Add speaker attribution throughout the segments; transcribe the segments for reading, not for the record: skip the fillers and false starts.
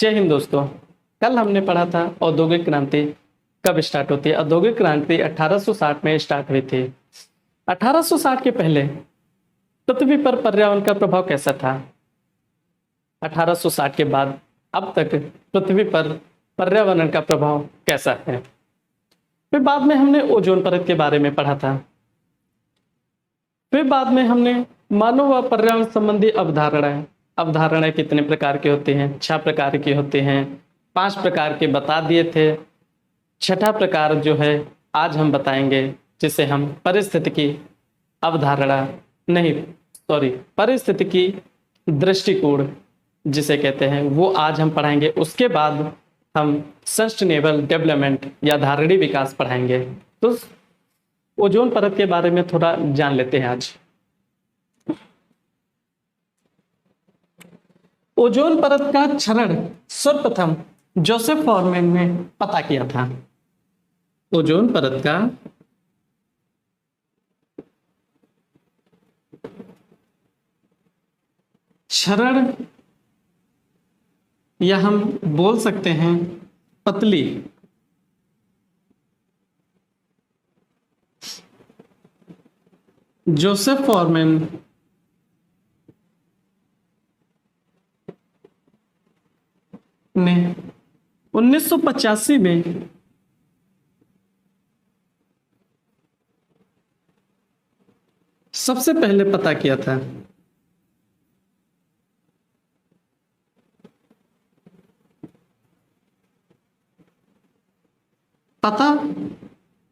Speaker 1: जय हिंद दोस्तों। कल हमने पढ़ा था औद्योगिक क्रांति कब स्टार्ट होती है। औद्योगिक क्रांति 1860 में स्टार्ट हुई थी। 1860 के पहले पृथ्वी पर पर्यावरण का प्रभाव कैसा था? 1860 के बाद अब तक पृथ्वी पर पर्यावरण का प्रभाव कैसा है? फिर बाद में हमने ओजोन परत के बारे में पढ़ा था। फिर बाद में हमने मानव व पर्यावरण संबंधी अवधारणाएं कितने प्रकार के होते हैं? 6 प्रकार के होते हैं। 5 प्रकार के बता दिए थे। छठा प्रकार जो है आज हम बताएंगे, जिसे हम पारिस्थितिकी दृष्टिकोण जिसे कहते हैं, वो आज हम पढ़ाएंगे। उसके बाद हम सस्टेनेबल डेवलपमेंट या धारणीय विकास पढ़ाएंगे। तो ओजोन परत के बारे में थोड़ा जान लेते हैं आज। ओजोन परत का क्षरण सर्वप्रथम जोसेफ फॉरमैन ने पता किया था। ओजोन परत का क्षरण या हम बोल सकते हैं पतली जोसेफ फॉरमैन ने 1985 में सबसे पहले पता किया था।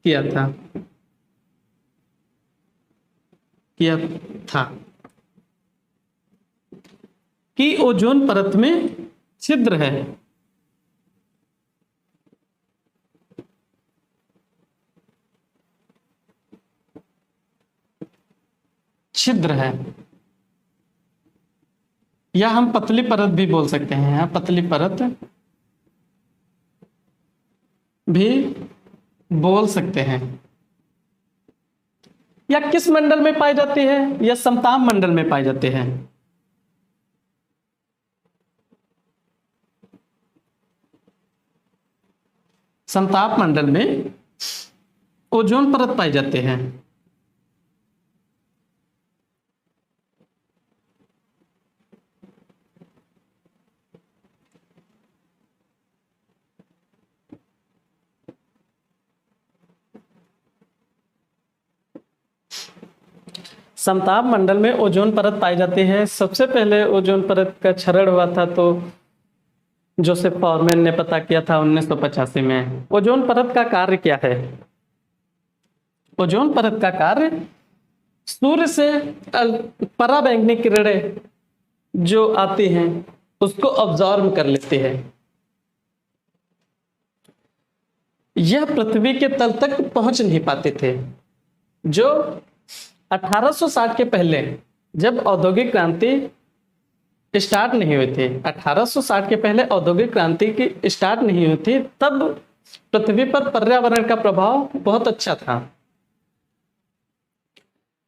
Speaker 1: किया था कि ओजोन परत में छिद्र है। या हम पतली परत भी बोल सकते हैं। पतली परत भी बोल सकते हैं। या किस मंडल में पाई जाती है? या समताप मंडल में पाई जाती है। समताप मंडल में ओजोन परत पाई जाते हैं। समताप मंडल में ओजोन परत पाई जाती है। सबसे पहले ओजोन परत का क्षरण हुआ था तो जोसेफ फॉरमैन ने पता किया था 1985 में। ओजोन परत का कार्य क्या है? ओजोन परत का कार्य सूर्य से पराबैंगनी किरणें जो आती हैं उसको ऑब्जॉर्व कर लेती है। यह पृथ्वी के तल तक पहुंच नहीं पाते थे। जो 1860 के पहले जब औद्योगिक क्रांति स्टार्ट नहीं हुई थी, 1860 के पहले औद्योगिक क्रांति की स्टार्ट नहीं हुई थी, तब पृथ्वी पर पर्यावरण का प्रभाव बहुत अच्छा था।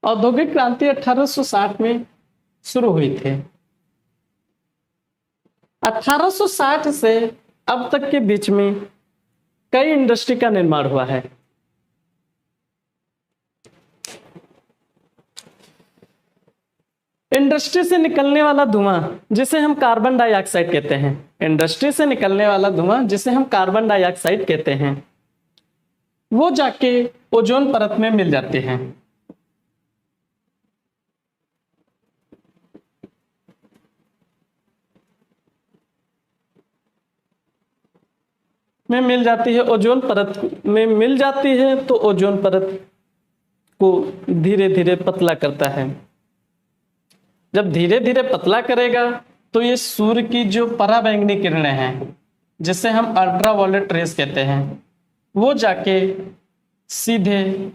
Speaker 1: औद्योगिक क्रांति 1860 में शुरू हुई थी। 1860 से अब तक के बीच में कई इंडस्ट्री का निर्माण हुआ है। इंडस्ट्री से निकलने वाला धुआं जिसे हम कार्बन डाइऑक्साइड कहते हैं, इंडस्ट्री से निकलने वाला धुआं जिसे हम कार्बन डाइऑक्साइड कहते हैं, वो जाके ओजोन परत में मिल जाते हैं। में मिल जाती है, ओजोन परत में मिल जाती है तो ओजोन परत को धीरे धीरे पतला करता है। जब धीरे धीरे पतला करेगा तो ये सूर्य की जो पराबैंगनी किरणें हैं जिसे हम अल्ट्रावायलेट रेस कहते हैं, वो जाके सीधे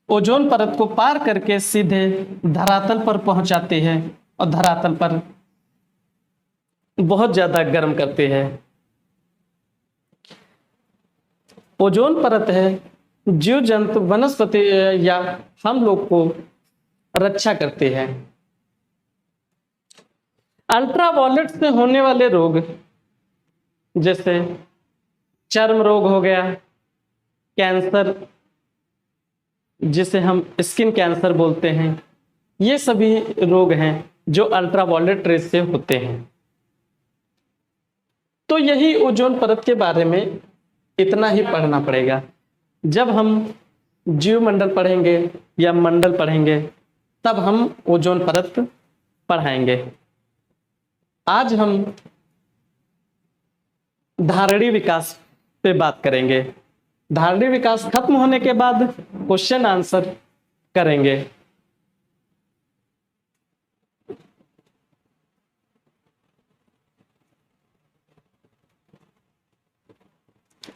Speaker 1: ओजोन परत को पार करके सीधे धरातल पर पहुंचाती है और धरातल पर बहुत ज्यादा गर्म करती है। ओजोन परत है जीव जंतु वनस्पति या हम लोग को रक्षा करती है। अल्ट्रावायलेट से होने वाले रोग जैसे चर्म रोग हो गया, कैंसर जिसे हम स्किन कैंसर बोलते हैं, ये सभी रोग हैं जो अल्ट्रावायलेट रेज से होते हैं। तो यही ओजोन परत के बारे में इतना ही पढ़ना पड़ेगा। जब हम जीवमंडल पढ़ेंगे या मंडल पढ़ेंगे तब हम ओजोन परत पढ़ाएंगे। आज हम धारणी विकास पे बात करेंगे। धारणी विकास खत्म होने के बाद क्वेश्चन आंसर करेंगे।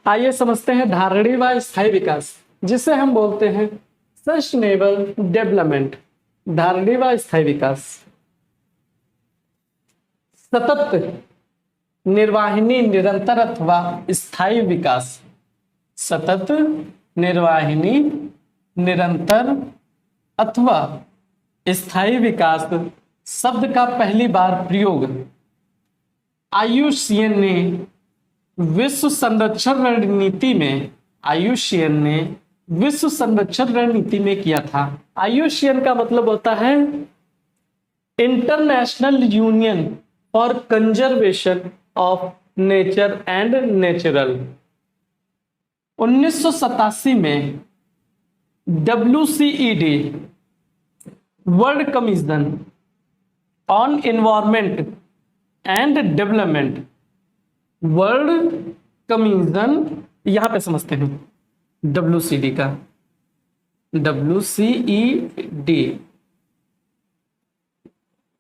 Speaker 1: आइए समझते हैं धारणी व स्थायी विकास, जिसे हम बोलते हैं सस्टेनेबल डेवलपमेंट। धारणी व स्थायी विकास सतत, निर्वाहिनी, निरंतर अथवा स्थायी विकास। सतत, निर्वाहिनी, निरंतर अथवा स्थायी विकास शब्द का पहली बार प्रयोग IUCN ने विश्व संरक्षण रणनीति में, IUCN ने विश्व संरक्षण रणनीति में किया था। IUCN का मतलब होता है international union for conservation of nature and natural. 1987 में WCED, world commission on environment and development, world commission, यहां पे समझते हैं WCD का, WCED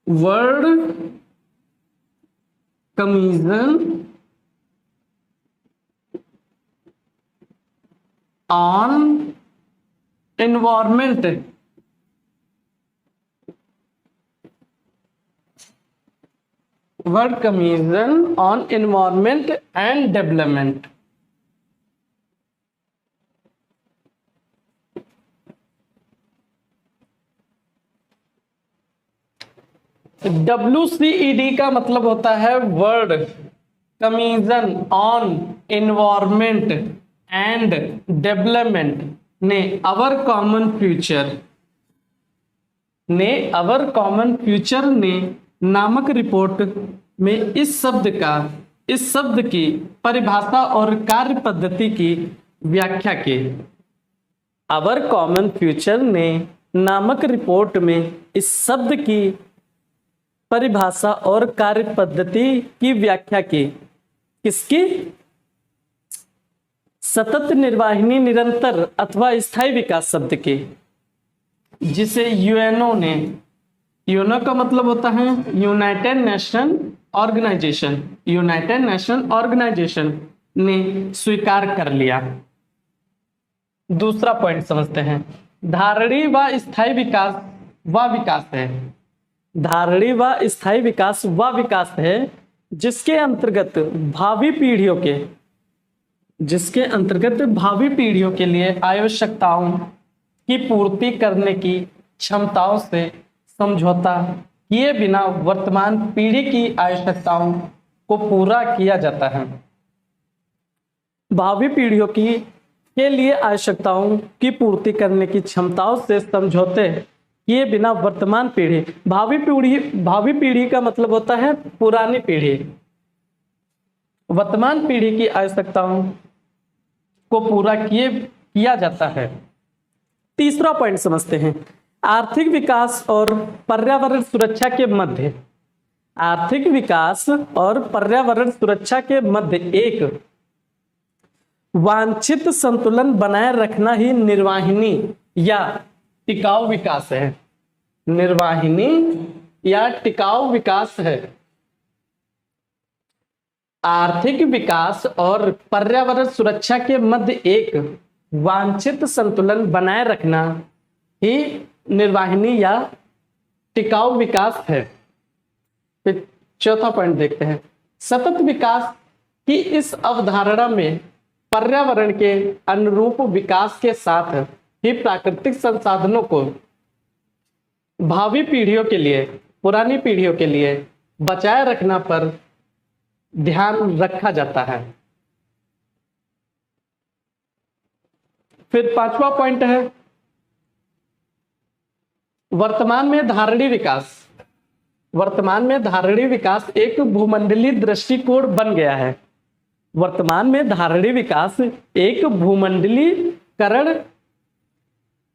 Speaker 1: world commission on environment world commission on environment and development. WCED का मतलब होता है world commission on environment and development ने अवर कॉमन फ्यूचर ने नामक रिपोर्ट में इस शब्द की परिभाषा और कार्य पद्धति की व्याख्या की। अवर कॉमन फ्यूचर ने नामक रिपोर्ट में इस शब्द की परिभाषा और कार्य पद्धति की व्याख्या की। किसकी? सतत, निर्वाहिनी, निरंतर अथवा स्थायी विकास शब्द की, जिसे यूएनओ ने, यूएनओ का मतलब होता है United Nation Organisation, United Nation Organisation ने स्वीकार कर लिया। दूसरा पॉइंट समझते हैं, धारणी व स्थायी विकास व विकास है। धारणी व स्थायी विकास व विकास है जिसके अंतर्गत भावी पीढ़ियों के लिए आवश्यकताओं की पूर्ति करने की क्षमताओं से समझौता किए बिना वर्तमान पीढ़ी की आवश्यकताओं को पूरा किया जाता है। भावी पीढ़ियों के लिए आवश्यकताओं की पूर्ति करने की क्षमताओं से समझौते किए बिना वर्तमान पीढ़ी, भावी पीढ़ी का मतलब होता है पुरानी पीढ़ी, वर्तमान पीढ़ी की आवश्यकताओं को पूरा किया जाता है। तीसरा पॉइंट समझते हैं, आर्थिक विकास और पर्यावरण सुरक्षा के मध्य, आर्थिक विकास और पर्यावरण सुरक्षा के मध्य एक वांछित संतुलन बनाए रखना ही निर्वाहिनी या टिकाऊ विकास है। निर्वाहिनी या टिकाऊ विकास है। आर्थिक विकास और पर्यावरण सुरक्षा के मध्य एक वांछित संतुलन बनाए रखना ही निर्वाहिनी या टिकाऊ विकास है। फिर चौथा पॉइंट देखते हैं, सतत विकास की इस अवधारणा में पर्यावरण के अनुरूप विकास के साथ ही प्राकृतिक संसाधनों को भावी पीढ़ियों के लिए, पुरानी पीढ़ियों के लिए बचाए रखना पर ध्यान रखा जाता है। फिर पांचवा पॉइंट है वर्तमान में धारणीय विकास। वर्तमान में धारणीय विकास एक भूमंडलीय दृष्टिकोण बन गया है। वर्तमान में धारणीय विकास एक भूमंडलीकरण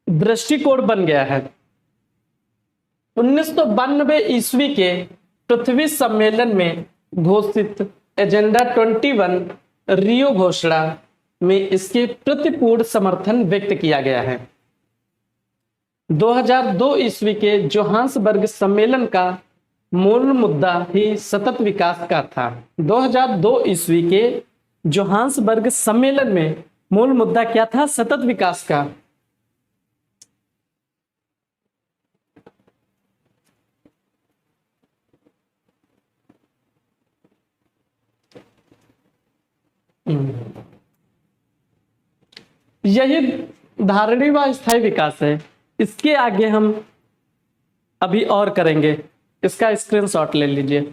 Speaker 1: दृष्टिकोण बन गया है। 1992 ईस्वी के पृथ्वी सम्मेलन में घोषित एजेंडा 21 रियो घोषणा में इसके प्रतिपूर्ण समर्थन व्यक्त किया गया है। 2002 ईस्वी के जोहान्सबर्ग सम्मेलन का मूल मुद्दा ही सतत विकास का था। 2002 ईस्वी के जोहान्सबर्ग सम्मेलन में मूल मुद्दा क्या था? सतत विकास का। यही धारणीय व स्थायी विकास है। इसके आगे हम अभी और करेंगे, इसका स्क्रीनशॉट ले लीजिए।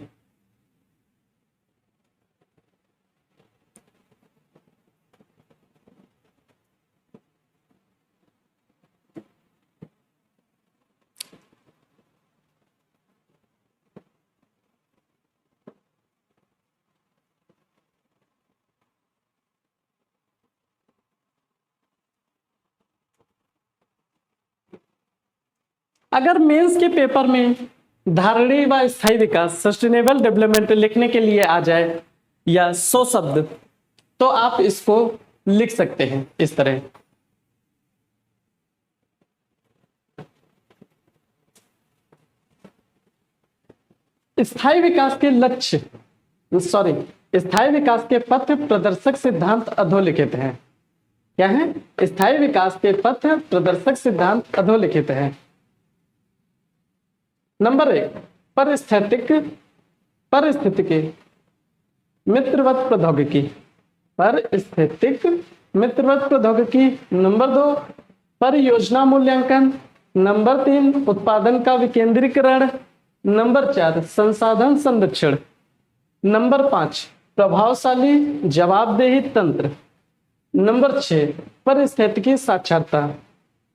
Speaker 1: अगर मेंस के पेपर में धारणीय व स्थायी विकास सस्टेनेबल डेवलपमेंट लिखने के लिए आ जाए या 100 शब्द, तो आप इसको लिख सकते हैं इस तरह। स्थायी विकास के लक्ष्य, स्थायी विकास के पथ प्रदर्शक सिद्धांत अधोलिखित हैं। क्या है? स्थायी विकास के पथ प्रदर्शक सिद्धांत अधोलिखित हैं। नंबर 1, परिस्थितिकी मित्रवत प्रौद्योगिकी। परिस्थितिक मित्रवत प्रौद्योगिकी। नंबर 2, परियोजना मूल्यांकन। नंबर 3, उत्पादन का विकेंद्रीकरण। नंबर 4, संसाधन संरक्षण। नंबर 5, प्रभावशाली जवाबदेही तंत्र। नंबर 6, परिस्थितिकी साक्षरता।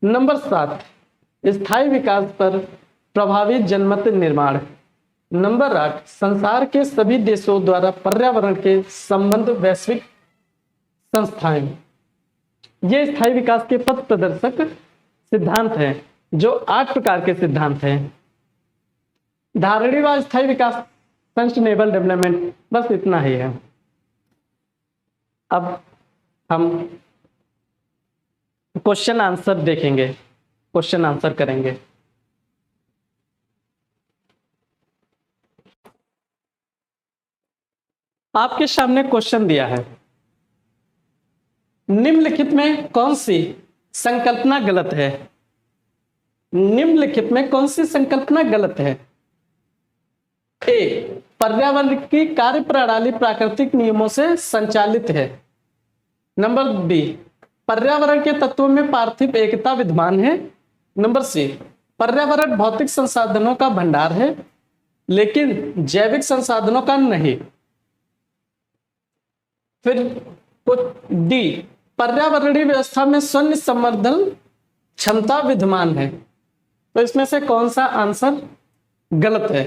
Speaker 1: नंबर 7, स्थायी विकास पर प्रभावी जनमत निर्माण। नंबर 8, संसार के सभी देशों द्वारा पर्यावरण के संबंध वैश्विक संस्थाएं। ये स्थायी विकास के पथ प्रदर्शक सिद्धांत हैं, जो 8 प्रकार के सिद्धांत हैं। धारणीय व स्थायी विकास, सस्टेनेबल डेवलपमेंट, बस इतना ही है। अब हम क्वेश्चन आंसर देखेंगे, क्वेश्चन आंसर करेंगे। आपके सामने क्वेश्चन दिया है, निम्नलिखित में कौन सी संकल्पना गलत है? निम्नलिखित में कौन सी संकल्पना गलत है? ए, पर्यावरण की कार्य प्रणाली प्राकृतिक नियमों से संचालित है। नंबर बी, पर्यावरण के तत्वों में पार्थिव एकता विद्यमान है। नंबर सी, पर्यावरण भौतिक संसाधनों का भंडार है लेकिन जैविक संसाधनों का नहीं। फिर डी, पर्यावरणीय व्यवस्था में शून्य संवर्धन क्षमता विद्यमान है। तो इसमें से कौन सा आंसर गलत है?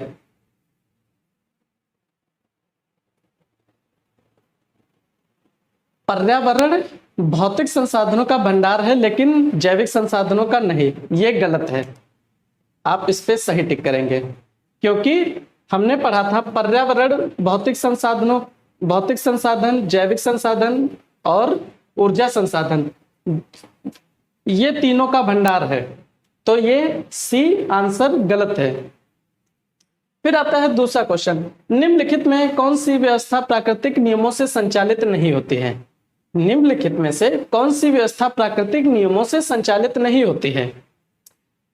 Speaker 1: पर्यावरण भौतिक संसाधनों का भंडार है लेकिन जैविक संसाधनों का नहीं, ये गलत है। आप इस पे सही टिक करेंगे, क्योंकि हमने पढ़ा था पर्यावरण भौतिक संसाधन, जैविक संसाधन और ऊर्जा संसाधन, ये तीनों का भंडार है। तो ये सी आंसर गलत है। फिर आता है दूसरा क्वेश्चन, निम्नलिखित में कौन सी व्यवस्था प्राकृतिक नियमों से संचालित नहीं होती है? निम्नलिखित में से कौन सी व्यवस्था प्राकृतिक नियमों से संचालित नहीं होती है?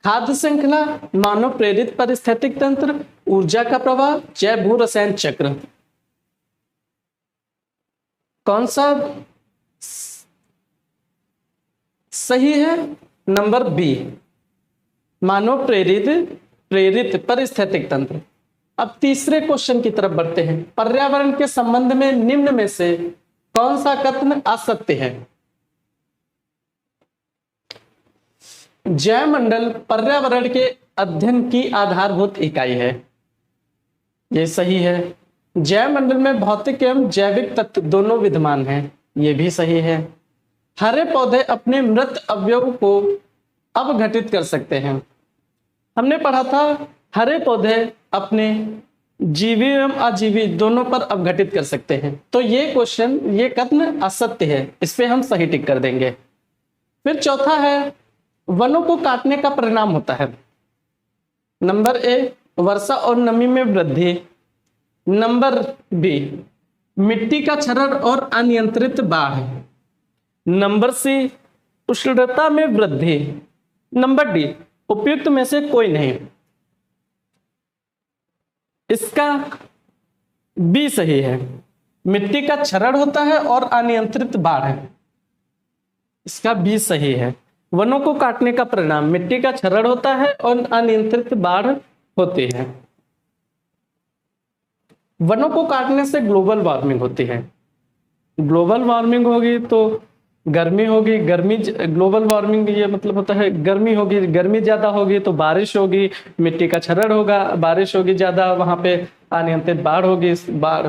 Speaker 1: खाद्य श्रृंखला, मानव प्रेरित पारिस्थितिक तंत्र, ऊर्जा का प्रवाह, जैव भू रसायन चक्र। कौन सा सही है? नंबर बी, मानव प्रेरित पारिस्थितिक तंत्र। अब तीसरे क्वेश्चन की तरफ बढ़ते हैं। पर्यावरण के संबंध में निम्न में से कौन सा कथन असत्य है? जैवमंडल पर्यावरण के अध्ययन की आधारभूत इकाई है, ये सही है। जैवमंडल में भौतिक एवं जैविक तत्व दोनों विद्यमान हैं, ये भी सही है। हरे पौधे अपने मृत अवयव को अपघटित कर सकते हैं। हमने पढ़ा था हरे पौधे अपने जीवी एवं अजीवी दोनों पर अपघटित कर सकते हैं, तो ये क्वेश्चन, ये कथन असत्य है, इस पे हम सही टिक कर देंगे। फिर चौथा है, वनों को काटने का परिणाम होता है। नंबर ए, वर्षा और नमी में वृद्धि। नंबर बी, मिट्टी का क्षरण और अनियंत्रित बाढ़। नंबर सी, उष्णता में वृद्धि। नंबर डी, उपयुक्त में से कोई नहीं। इसका बी सही है, मिट्टी का क्षरण होता है और अनियंत्रित बाढ़ है, इसका बी सही है। वनों को काटने का परिणाम मिट्टी का क्षरण होता है और अनियंत्रित बाढ़ होती है। वनों को काटने से ग्लोबल वार्मिंग होती है। ग्लोबल वार्मिंग होगी तो गर्मी होगी, गर्मी, ग्लोबल वार्मिंग ये मतलब होता है गर्मी होगी, गर्मी ज्यादा होगी तो बारिश होगी, मिट्टी का क्षरण होगा, बारिश होगी ज्यादा, वहां पे अनियंत्रित बाढ़ होगी, बाढ़।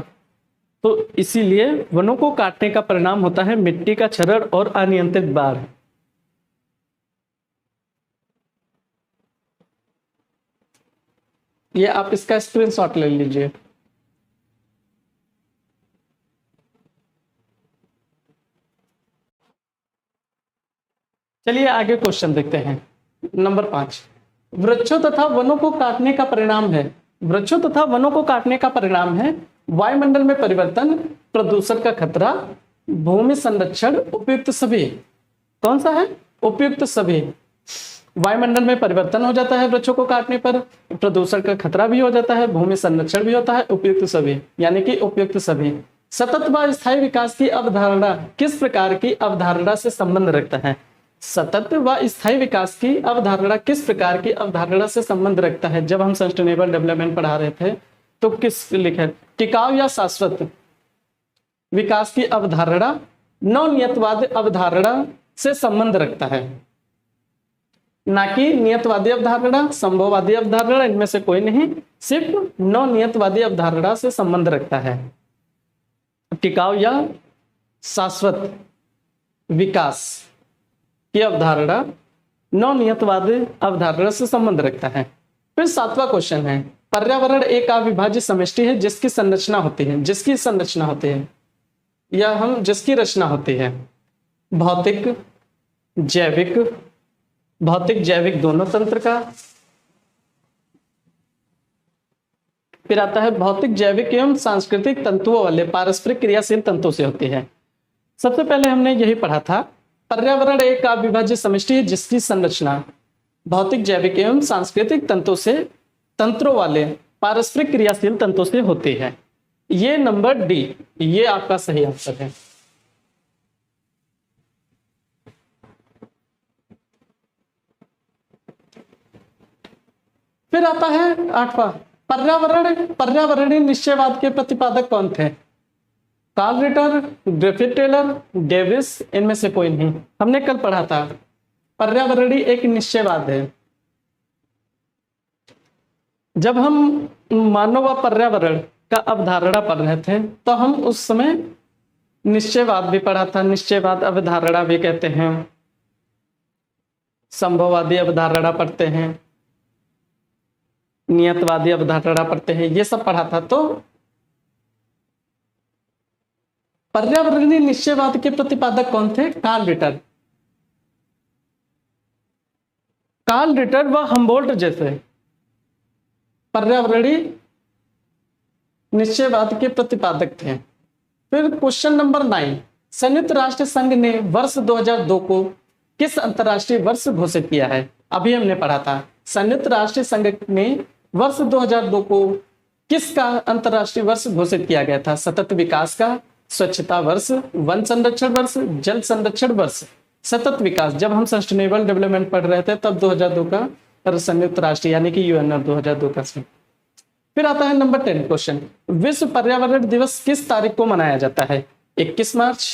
Speaker 1: तो इसीलिए वनों को काटने का परिणाम होता है मिट्टी का क्षरण और अनियंत्रित बाढ़। ये आप इसका स्क्रीनशॉट ले लीजिए। चलिए आगे क्वेश्चन देखते हैं। नंबर 5, वृक्षों तथा वनों को काटने का परिणाम है। वृक्षों तथा वनों को काटने का परिणाम है वायुमंडल में परिवर्तन, प्रदूषण का खतरा, भूमि संरक्षण, उपयुक्त सभी। कौन सा है? उपयुक्त सभी। वायुमंडल में परिवर्तन हो जाता है वृक्षों को काटने पर, प्रदूषण का खतरा भी हो जाता है, भूमि संरक्षण भी होता है, उपयुक्त सभी, यानी कि उपयुक्त सभी। सतत व स्थायी विकास की अवधारणा किस प्रकार की अवधारणा से संबंध रखता है? सतत व स्थायी विकास की अवधारणा किस प्रकार की अवधारणा से संबंध रखता है? जब हम सस्टेनेबल डेवलपमेंट पढ़ा रहे थे तो किस लिखे? टिकाऊ या शाश्वत विकास की अवधारणा नवनियतवादी अवधारणा से संबंध रखता है, ना कि नियतवादी अवधारणा, संभववादी अवधारणा, इनमें से कोई नहीं, सिर्फ नवनियतवादी अवधारणा से संबंध रखता है। टिकाऊ या शाश्वत विकास की अवधारणा नवनियतवादी अवधारणा से संबंध रखता है। फिर 7वां क्वेश्चन है, पर्यावरण एक अविभाज्य समष्टि है जिसकी संरचना होती है, जिसकी संरचना होती है या हम जिसकी रचना होती है भौतिक जैविक, भौतिक जैविक दोनों तंत्र का। फिर आता है भौतिक जैविक एवं सांस्कृतिक तंतुओं वाले पारस्परिक क्रियाशील तंतुओं से होती है। सबसे पहले हमने यही पढ़ा था, पर्यावरण एक अविभाज्य समष्टि है जिसकी संरचना भौतिक जैविक एवं सांस्कृतिक तंतुओं से, तंत्रों वाले पारस्परिक क्रियाशील तंतुओं से होती है। ये नंबर डी, ये आपका सही आंसर है। फिर आता है 8वां, पर्यावरणीय निश्चयवाद के प्रतिपादक कौन थे? Karl Ritter, Griffith Taylor, Davis, इनमें से कोई नहीं। हमने कल पढ़ा था पर्यावरणीय एक निश्चयवाद है। जब हम मानव व पर्यावरण का अवधारणा पढ़ रहे थे तो हम उस समय निश्चयवाद भी पढ़ा था। निश्चयवाद अवधारणा भी कहते हैं, संभववादी अवधारणा पढ़ते हैं, नियतवादी अवधारणा पढ़ते हैं, ये सब पढ़ा था। तो पर्यावरणीय निश्चयवाद के प्रतिपादक कौन थे? Karl Ritter. कार्ल रिटर व हम्बोल्ट जैसे पर्यावरणीय निश्चयवाद के प्रतिपादक थे। फिर क्वेश्चन नंबर 9, संयुक्त राष्ट्र संघ ने वर्ष 2002 को किस अंतरराष्ट्रीय वर्ष घोषित किया है? अभी हमने पढ़ा था संयुक्त राष्ट्र संघ ने वर्ष 2002 को किसका अंतरराष्ट्रीय वर्ष घोषित किया गया था? सतत विकास का, स्वच्छता वर्ष, वन संरक्षण वर्ष, जल संरक्षण वर्ष, सतत विकास। जब हम सस्टेनेबल डेवलपमेंट पढ़ रहे थे तब 2002 का संयुक्त राष्ट्र यानी कि यूएनआर 2002 का। फिर आता है नंबर 10 क्वेश्चन, विश्व पर्यावरण दिवस किस तारीख को मनाया जाता है? 21 मार्च,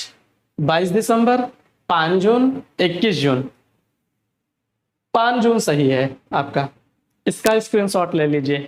Speaker 1: 22 दिसंबर, 5 जून, 21 जून। 5 जून सही है आपका, इसका स्क्रीनशॉट ले लीजिए।